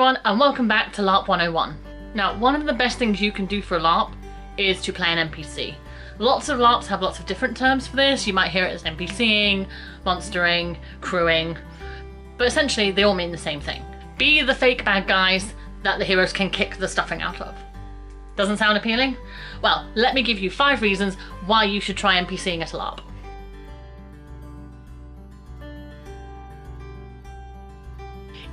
everyone and welcome back to LARP 101. Now, one of the best things you can do for a LARP is to play an NPC. Lots of LARPs have lots of different terms for this. You might hear it as NPCing, monstering, crewing, but essentially they all mean the same thing. Be the fake bad guys that the heroes can kick the stuffing out of. Doesn't sound appealing? Well, let me give you 5 reasons why you should try NPCing at a LARP.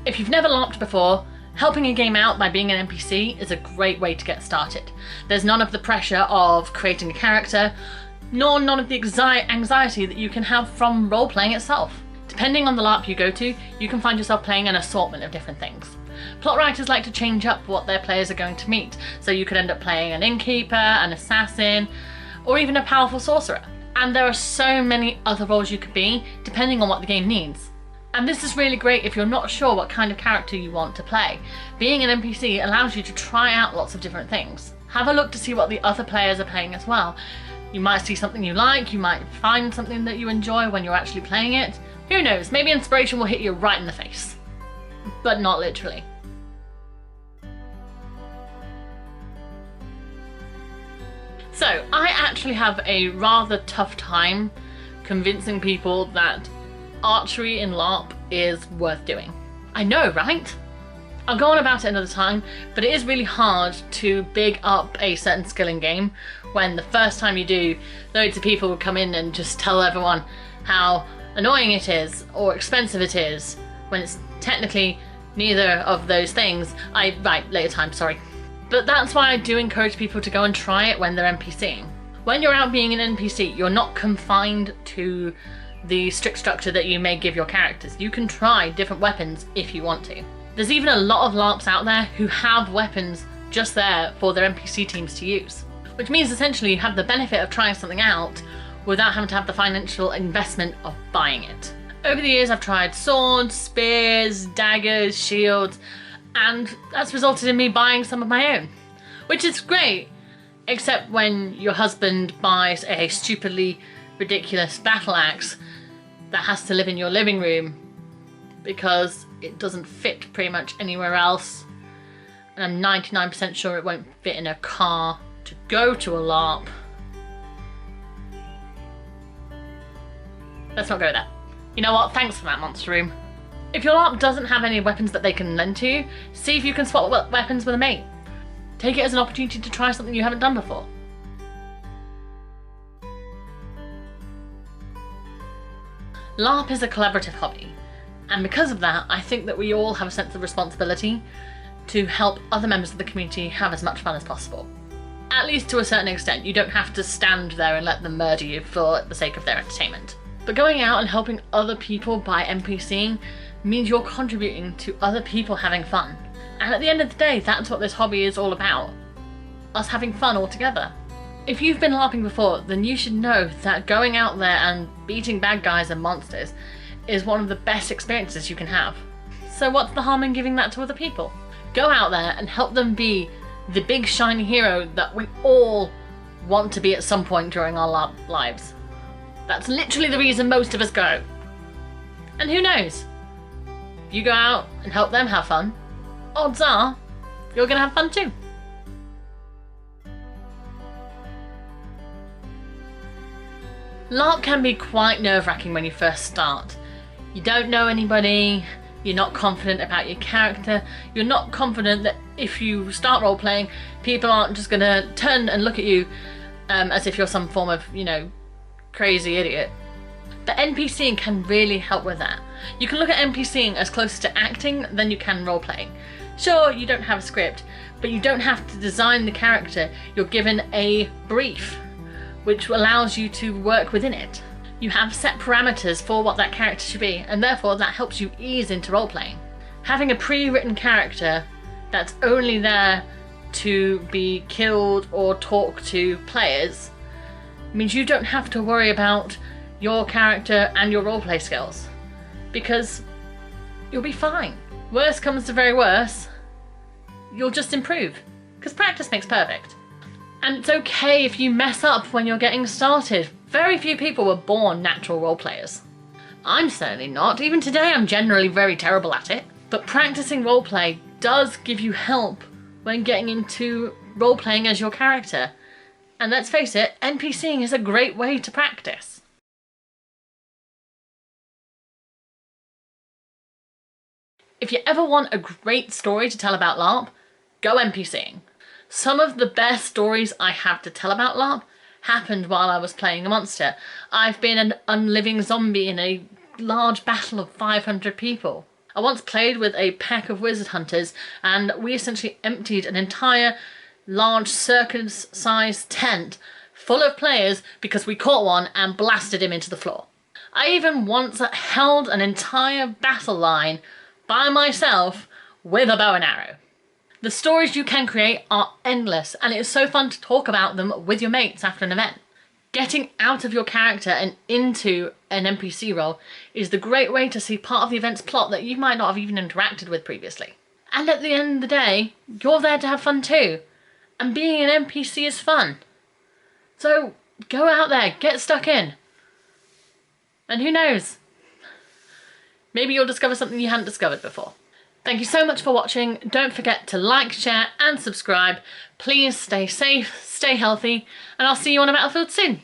If you've never LARPed before, helping a game out by being an NPC is a great way to get started. There's none of the pressure of creating a character, nor none of the anxiety that you can have from role-playing itself. Depending on the LARP you go to, you can find yourself playing an assortment of different things. Plot writers like to change up what their players are going to meet, so you could end up playing an innkeeper, an assassin, or even a powerful sorcerer. And there are so many other roles you could be, depending on what the game needs. And this is really great if you're not sure what kind of character you want to play. Being an NPC allows you to try out lots of different things. Have a look to see what the other players are playing as well. You might see something you like, you might find something that you enjoy when you're actually playing it. Who knows, maybe inspiration will hit you right in the face. But not literally. So, I actually have a rather tough time convincing people that archery in LARP is worth doing. I know, right? I'll go on about it another time, but it is really hard to big up a certain skill in game when the first time you do, loads of people will come in and just tell everyone how annoying it is or expensive it is, when it's technically neither of those things. Right, later time, sorry. But that's why I do encourage people to go and try it when they're NPCing. When you're out being an NPC, you're not confined to the strict structure that you may give your characters. You can try different weapons if you want to. There's even a lot of LARPs out there who have weapons just there for their NPC teams to use. Which means essentially you have the benefit of trying something out without having to have the financial investment of buying it. Over the years I've tried swords, spears, daggers, shields, and that's resulted in me buying some of my own. Which is great, except when your husband buys a stupidly ridiculous battle axe that has to live in your living room because it doesn't fit pretty much anywhere else, and I'm 99% sure it won't fit in a car to go to a LARP. Let's not go there. You know what, thanks for that, Monster Room. If your LARP doesn't have any weapons that they can lend to you, see if you can swap weapons with a mate. Take it as an opportunity to try something you haven't done before. LARP is a collaborative hobby, and because of that, I think that we all have a sense of responsibility to help other members of the community have as much fun as possible. At least to a certain extent. You don't have to stand there and let them murder you for the sake of their entertainment. But going out and helping other people by NPCing means you're contributing to other people having fun. And at the end of the day, that's what this hobby is all about. Us having fun all together. If you've been LARPing before, then you should know that going out there and beating bad guys and monsters is one of the best experiences you can have. So what's the harm in giving that to other people? Go out there and help them be the big shiny hero that we all want to be at some point during our LARP lives. That's literally the reason most of us go. And who knows? If you go out and help them have fun, odds are you're gonna have fun too. LARP can be quite nerve-wracking when you first start. You don't know anybody, you're not confident about your character, you're not confident that if you start role-playing, people aren't just gonna turn and look at you as if you're some form of, crazy idiot. But NPCing can really help with that. You can look at NPCing as close to acting than you can role-playing. Sure, you don't have a script, but you don't have to design the character, you're given a brief, which allows you to work within it. You have set parameters for what that character should be, and therefore that helps you ease into role-playing. Having a pre-written character that's only there to be killed or talk to players means you don't have to worry about your character and your roleplay skills, because you'll be fine. Worst comes to very worst, you'll just improve, because practice makes perfect. And it's okay if you mess up when you're getting started. Very few people were born natural role players. I'm certainly not. Even today I'm generally very terrible at it. But practicing roleplay does give you help when getting into role-playing as your character. And let's face it, NPCing is a great way to practice. If you ever want a great story to tell about LARP, go NPCing. Some of the best stories I have to tell about LARP happened while I was playing a monster. I've been an unliving zombie in a large battle of 500 people. I once played with a pack of wizard hunters and we essentially emptied an entire large circus-sized tent full of players because we caught one and blasted him into the floor. I even once held an entire battle line by myself with a bow and arrow. The stories you can create are endless and it is so fun to talk about them with your mates after an event. Getting out of your character and into an NPC role is the great way to see part of the event's plot that you might not have even interacted with previously. And at the end of the day, you're there to have fun too. And being an NPC is fun. So go out there, get stuck in. And who knows? Maybe you'll discover something you hadn't discovered before. Thank you so much for watching. Don't forget to like, share and subscribe. Please stay safe, stay healthy, and I'll see you on a battlefield soon.